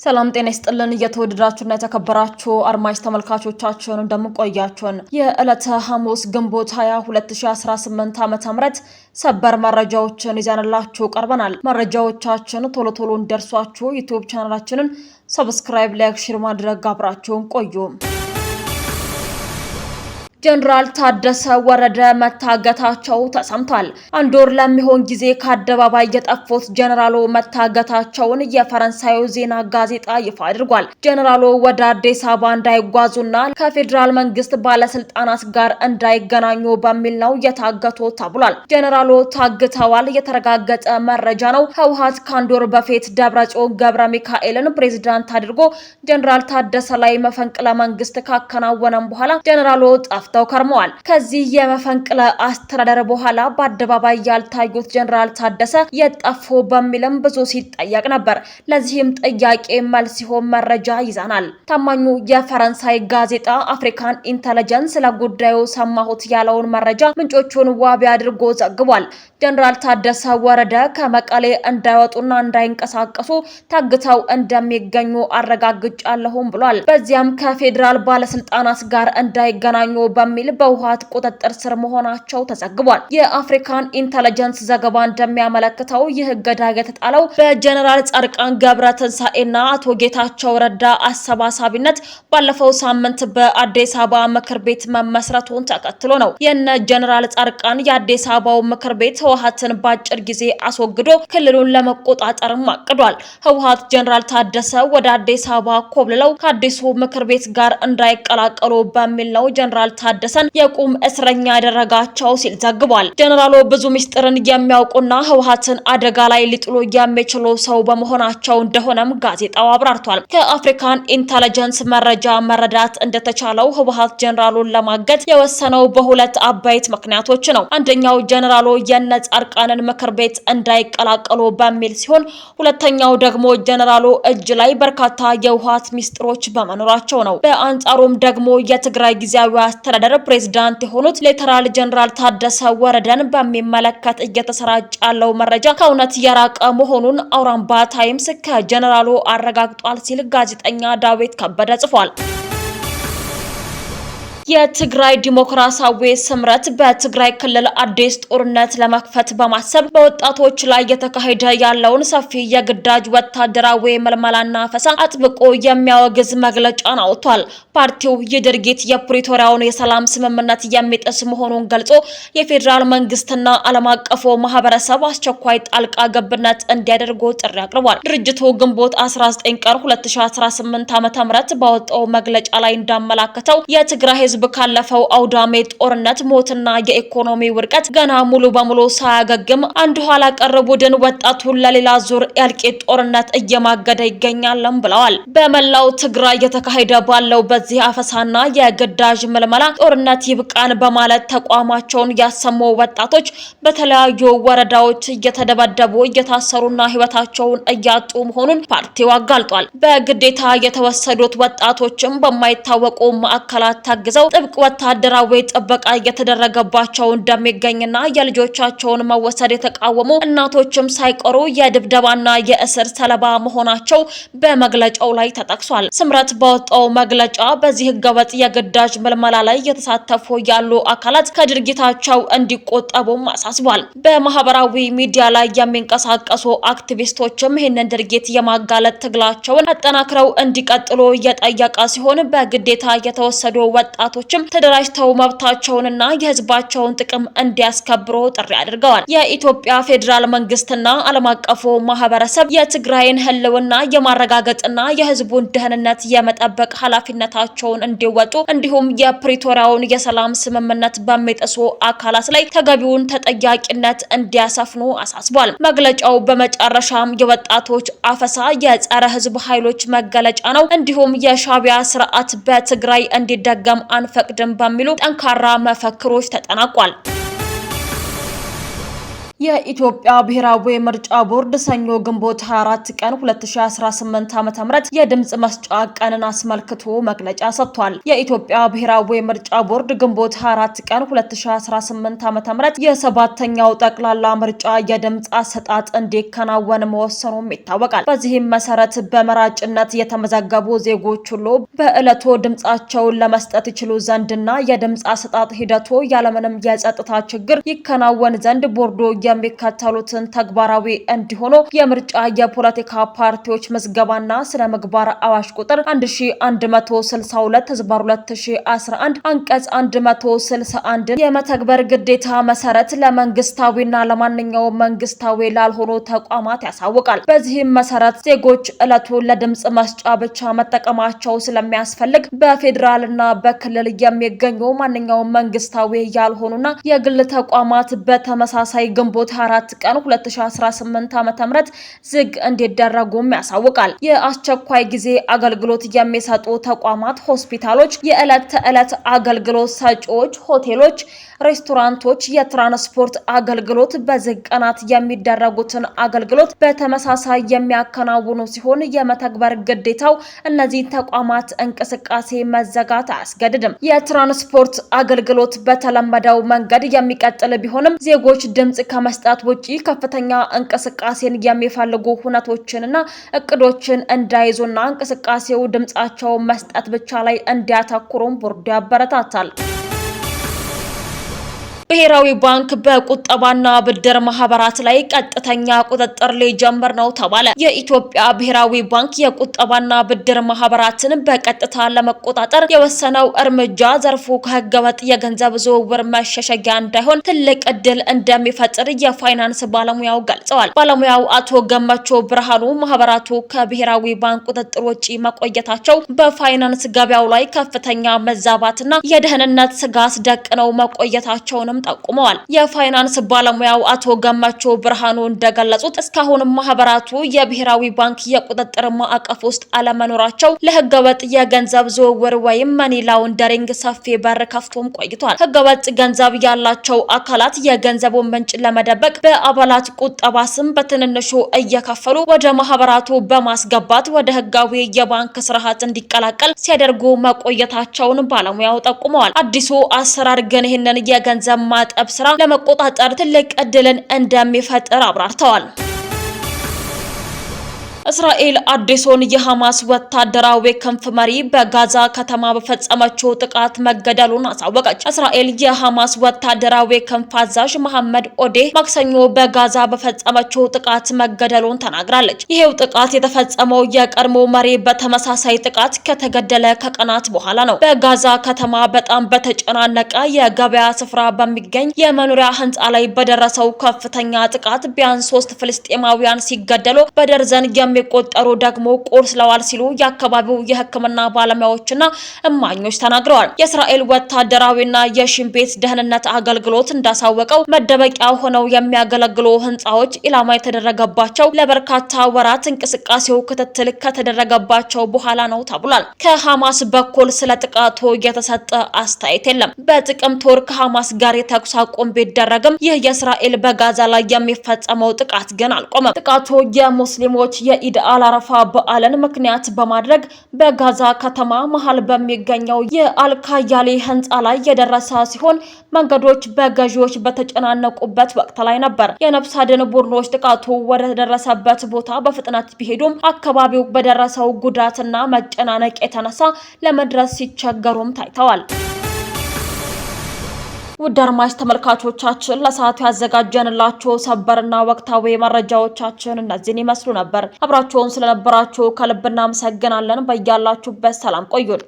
ሰላም ጤና ይስጥልን እየተወደዳችሁና የተከበራችሁ አድማጭ ተመልካቾቻችን እንደምቆያችሁን የዕለተ ሐሙስ ግንቦት 20 2018 ዓ.ም ሰበር መረጃዎችን ይዘንላችሁ ቀርበናል። መረጃዎቻችን ቶሎ እንዲደርሷችሁ ዩቲዩብ ቻናላችንን ሰብስክራይብ፣ ላይክ፣ ሼር ማድረግ አብራችሁን ቆዩ። ጀነራል ታደሰ ወረደ መታገታቸው ተሰምቷል። አንድ ወር ለሚሆን ጊዜ ከአደባባይ የጠፉት ጀነራሉ መታገታቸውን የፈረንሳዩ ዜና ጋዜጣ ይፋ አድርጓል። ጀነራሉ ወደ አዲስ አበባ እንዳይጓዙና ከፌዴራል መንግስት ባለስልጣናት ጋር እንዳይገናኙ በሚል ነው የታገቱት ተብሏል። ጀነራሉ ታግተዋል የተረጋገጠ መረጃ ነው። ህወሓት ከአንድ ወር በፊት ደብረጽዮን ገብረ ሚካኤልን ፕሬዝዳንት አድርጎ ጀነራል ታደሰ ላይ መፈንቅለ መንግስት ካከናወነም በኋላ ጀነራሉ ተው ከርመዋል። ከዚህ የመፈንቅለ አስተዳደር በኋላ በአደባባይ ያልታዩት ጀነራል ታደሰ የጠፉ በሚልም ብዙ ሲጠየቅ ነበር። ለዚህም ጥያቄ መልስ ሲሆን መረጃ ይዛናል። ታማኙ የፈረንሳይ ጋዜጣ አፍሪካን ኢንተለጀንስ ለጉዳዩ ሰማሁት ያለውን መረጃ ምንጮቹን ዋቢ አድርጎ ዘግቧል። ጀነራል ታደሰ ወረደ ከመቀሌ እንዳይወጡና እንዳይንቀሳቀሱ ታግተው እንደሚገኙ አረጋግጫለሁም ብሏል። በዚያም ከፌዴራል ባለስልጣናት ጋር እንዳይገናኙ በሚል በህወሓት ቁጥጥር ስር መሆናቸው ተዘግቧል። የአፍሪካን ኢንተለጀንስ ዘገባ እንደሚያመለክተው ይህ እገዳ የተጣለው በጀነራል ጻድቃን ገብረትንሳኤና አቶ ጌታቸው ረዳ አሰባሳቢነት ባለፈው ሳምንት በአዲስ አበባ ምክር ቤት መመስረቱን ተከትሎ ነው። የነ ጀነራል ጻድቃን የአዲስ አበባው ምክር ቤት ህወሓትን በአጭር ጊዜ አስወግዶ ክልሉን ለመቆጣጠርም አቅዷል። ህወሓት ጀነራል ታደሰ ወደ አዲስ አበባ ኮብልለው ከአዲሱ ምክር ቤት ጋር እንዳይቀላቀሉ በሚል ነው ጀነራል ታደሰን የቁም እስረኛ ያደረጋቸው ሲል ዘግቧል። ጀነራሉ ብዙ ምስጢርን የሚያውቁና ህወሓትን አደጋ ላይ ሊጥሉ የሚችሉ ሰው በመሆናቸው እንደሆነም ጋዜጣው አብራርቷል። ከአፍሪካን ኢንተለጀንስ መረጃ መረዳት እንደተቻለው ህወሓት ጀነራሉን ለማገት የወሰነው በሁለት አበይት ምክንያቶች ነው። አንደኛው ጀነራሉ የነጻድቃንን ምክር ቤት እንዳይቀላቀሉ በሚል ሲሆን፣ ሁለተኛው ደግሞ ጀነራሉ እጅ ላይ በርካታ የህወሓት ምስጢሮች በመኖራቸው ነው። በአንጻሩም ደግሞ የትግራይ ጊዜያዊ አስተዳደር ፕሬዝዳንት የሆኑት ሌተናል ጀነራል ታደሰ ወረደን በሚመለከት እየተሰራጨ ያለው መረጃ ከእውነት የራቀ መሆኑን አውራምባ ታይምስ ከጀነራሉ አረጋግጧል ሲል ጋዜጠኛ ዳዊት ከበደ ጽፏል። የትግራይ ዲሞክራሲያዊ ስምረት በትግራይ ክልል አዲስ ጦርነት ለመክፈት በማሰብ በወጣቶች ላይ የተካሄደ ያለውን ሰፊ የግዳጅ ወታደራዊ መልመላና አፈሳ አጥብቆ የሚያወግዝ መግለጫን አውጥቷል። ፓርቲው የድርጊት የፕሪቶሪያውን የሰላም ስምምነት የሚጥስ መሆኑን ገልጾ የፌዴራል መንግስትና ዓለም አቀፉ ማህበረሰብ አስቸኳይ ጣልቃ ገብነት እንዲያደርጉ ጥሪ አቅርቧል። ድርጅቱ ግንቦት 19 ቀን 2018 ዓ.ም ባወጣው መግለጫ ላይ እንዳመላከተው የትግራይ ህዝብ ካለፈው አውዳሜ ጦርነት ሞትና የኢኮኖሚ ውድቀት ገና ሙሉ በሙሉ ሳያገግም አንድ ኋላ ቀር ቡድን ወጣቱን ለሌላ ዙር የእልቂት ጦርነት እየማገደ ይገኛልም ብለዋል። በመላው ትግራይ የተካሄደ ባለው በዚህ አፈሳና የግዳጅ ምልመላ ጦርነት ይብቃን በማለት ተቋማቸውን ያሰሙ ወጣቶች በተለያዩ ወረዳዎች እየተደበደቡ እየታሰሩና ህይወታቸውን እያጡ መሆኑን ፓርቲው አጋልጧል። በግዴታ የተወሰዱት ወጣቶችም በማይታወቁ ማዕከላት ታግዘው ጥብቅ ወታደራዊ ጥበቃ እየተደረገባቸው እንደሚገኝና የልጆቻቸውን መወሰድ የተቃወሙ እናቶችም ሳይቀሩ የድብደባና የእስር ሰለባ መሆናቸው በመግለጫው ላይ ተጠቅሷል። ስምረት ባወጣው መግለጫ በዚህ ህገወጥ የግዳጅ ምልመላ ላይ የተሳተፉ ያሉ አካላት ከድርጊታቸው እንዲቆጠቡም አሳስቧል። በማህበራዊ ሚዲያ ላይ የሚንቀሳቀሱ አክቲቪስቶችም ይህንን ድርጊት የማጋለጥ ትግላቸውን አጠናክረው እንዲቀጥሉ እየጠየቀ ሲሆን በግዴታ የተወሰዱ ወጣቶችም ተደራጅተው መብታቸውንና የህዝባቸውን ጥቅም እንዲያስከብሩ ጥሪ አድርገዋል። የኢትዮጵያ ፌዴራል መንግስትና ዓለም አቀፉ ማህበረሰብ የትግራይን ህልውና የማረጋገጥና የህዝቡን ደህንነት የመጠበቅ ኃላፊነታቸውን እንዲወጡ እንዲሁም የፕሪቶሪያውን የሰላም ስምምነት በሚጥሱ አካላት ላይ ተገቢውን ተጠያቂነት እንዲያሰፍኑ አሳስቧል። መግለጫው በመጨረሻም የወጣቶች አፈሳ የጸረ ህዝብ ኃይሎች መገለጫ ነው፣ እንዲሁም የሻዕቢያ ስርዓት በትግራይ እንዲደገም አንፈቅድም በሚሉ ጠንካራ መፈክሮች ተጠናቋል። የኢትዮጵያ ብሔራዊ ምርጫ ቦርድ ሰኞ ግንቦት 24 ቀን 2018 ዓ.ም የድምጽ መስጫ ቀንን አስመልክቶ መግለጫ ሰጥቷል። የኢትዮጵያ ብሔራዊ ምርጫ ቦርድ ግንቦት 24 ቀን 2018 ዓ.ም የሰባተኛው ጠቅላላ ምርጫ የድምጽ አሰጣጥ እንዲከናወን መወሰኑም ይታወቃል። በዚህም መሰረት በመራጭነት የተመዘገቡ ዜጎች ሁሉ በዕለቱ ድምጻቸውን ለመስጠት ይችሉ ዘንድና የድምጽ አሰጣጥ ሂደቱ ያለምንም የጸጥታ ችግር ይከናወን ዘንድ ቦርዱ የሚከተሉትን ተግባራዊ እንዲሆኑ የምርጫ የፖለቲካ ፓርቲዎች ምዝገባና ስነ ምግባር አዋጅ ቁጥር 1162/2011 አንቀጽ 161 የመተግበር ግዴታ መሰረት ለመንግስታዊና ለማንኛውም መንግስታዊ ላልሆኑ ተቋማት ያሳውቃል። በዚህም መሰረት ዜጎች ዕለቱን ለድምጽ መስጫ ብቻ መጠቀማቸው ስለሚያስፈልግ በፌዴራልና በክልል የሚገኙ ማንኛውም መንግስታዊ ያልሆኑና የግል ተቋማት በተመሳሳይ ግንቦት 4 ቀን 2018 ዓ.ም ዝግ እንዲደረጉም ያሳውቃል። የአስቸኳይ ጊዜ አገልግሎት የሚሰጡ ተቋማት፣ ሆስፒታሎች፣ የዕለት ተዕለት አገልግሎት ሰጪዎች፣ ሆቴሎች፣ ሬስቶራንቶች፣ የትራንስፖርት አገልግሎት በዝግ ቀናት የሚደረጉትን አገልግሎት በተመሳሳይ የሚያከናውኑ ሲሆን የመተግበር ግዴታው እነዚህ ተቋማት እንቅስቃሴ መዘጋት አያስገድድም። የትራንስፖርት አገልግሎት በተለመደው መንገድ የሚቀጥል ቢሆንም ዜጎች ድምጽ ከመስጠት ውጪ ከፍተኛ እንቅስቃሴን የሚፈልጉ ሁነቶችንና እቅዶችን እንዳይዙና እንቅስቃሴው ድምጻቸው መስጠት ብቻ ላይ እንዲያተኩሩም ቦርዱ ያበረታታል። ብሔራዊ ባንክ በቁጠባና ብድር ማህበራት ላይ ቀጥተኛ ቁጥጥር ሊጀምር ነው ተባለ። የኢትዮጵያ ብሔራዊ ባንክ የቁጠባና ብድር ማህበራትን በቀጥታ ለመቆጣጠር የወሰነው እርምጃ ዘርፉ ከህገወጥ የገንዘብ ዝውውር መሸሸጊያ እንዳይሆን ትልቅ እድል እንደሚፈጥር የፋይናንስ ባለሙያው ገልጸዋል። ባለሙያው አቶ ገመቾ ብርሃኑ ማህበራቱ ከብሔራዊ ባንክ ቁጥጥር ውጪ መቆየታቸው በፋይናንስ ገበያው ላይ ከፍተኛ መዛባትና የደህንነት ስጋት ደቅነው መቆየታቸውን ጠቁመዋል። የፋይናንስ ባለሙያው አቶ ገመቾ ብርሃኑ እንደገለጹት እስካሁን ማህበራቱ የብሔራዊ ባንክ የቁጥጥር ማዕቀፍ ውስጥ አለመኖራቸው ለህገወጥ የገንዘብ ዝውውር ወይም መኒ ላውንደሪንግ ሰፊ በር ከፍቶም ቆይቷል። ህገወጥ ገንዘብ ያላቸው አካላት የገንዘቡን ምንጭ ለመደበቅ በአባላት ቁጠባ ስም በትንንሹ እየከፈሉ ወደ ማህበራቱ በማስገባት ወደ ህጋዊ የባንክ ስርዓት እንዲቀላቀል ሲያደርጉ መቆየታቸውን ባለሙያው ጠቁመዋል። አዲሱ አሰራር ግን ይህንን የገንዘብ ማጠብ ስራ ለመቆጣጠር ትልቅ እድልን እንደሚፈጥር አብራርተዋል። እስራኤል አዲሱን የሐማስ ወታደራዊ ክንፍ መሪ በጋዛ ከተማ በፈጸመችው ጥቃት መገደሉን አሳወቀች። እስራኤል የሐማስ ወታደራዊ ክንፍ አዛዥ መሐመድ ኦዴህ ማክሰኞ በጋዛ በፈጸመችው ጥቃት መገደሉን ተናግራለች። ይሄው ጥቃት የተፈጸመው የቀድሞ መሪ በተመሳሳይ ጥቃት ከተገደለ ከቀናት በኋላ ነው። በጋዛ ከተማ በጣም በተጨናነቀ የገበያ ስፍራ በሚገኝ የመኖሪያ ህንፃ ላይ በደረሰው ከፍተኛ ጥቃት ቢያንስ 3 ፍልስጤማውያን ሲገደሉ በደርዘን የሚቆጠሩ ደግሞ ቆስለዋል ሲሉ የአካባቢው የሕክምና ባለሙያዎችና እማኞች ተናግረዋል። የእስራኤል ወታደራዊና የሺን ቤት ደህንነት አገልግሎት እንዳሳወቀው መደበቂያ ሆነው የሚያገለግሉ ህንፃዎች ኢላማ የተደረገባቸው ለበርካታ ወራት እንቅስቃሴው ክትትል ከተደረገባቸው በኋላ ነው ተብሏል። ከሐማስ በኩል ስለ ጥቃቱ የተሰጠ አስተያየት የለም። በጥቅምት ወር ከሐማስ ጋር የተኩስ አቁም ቢደረግም ይህ የእስራኤል በጋዛ ላይ የሚፈጸመው ጥቃት ግን አልቆመም። ጥቃቱ የሙስሊሞች የኢድ አልአረፋ በዓልን ምክንያት በማድረግ በጋዛ ከተማ መሃል በሚገኘው የአልካያሊ ህንፃ ላይ የደረሰ ሲሆን መንገዶች በገዢዎች በተጨናነቁበት ወቅት ላይ ነበር። የነፍስ አድን ቡድኖች ጥቃቱ ወደ ደረሰበት ቦታ በፍጥነት ቢሄዱም አካባቢው በደረሰው ጉዳትና መጨናነቅ የተነሳ ለመድረስ ሲቸገሩም ታይተዋል። ውድ አድማጭ ተመልካቾቻችን ለሰዓቱ ያዘጋጀንላችሁ ሰበርና ወቅታዊ መረጃዎቻችን እነዚህን ይመስሉ ነበር። አብራችሁን ስለነበራችሁ ከልብ እናመሰግናለን። በያላችሁበት ሰላም ቆዩን።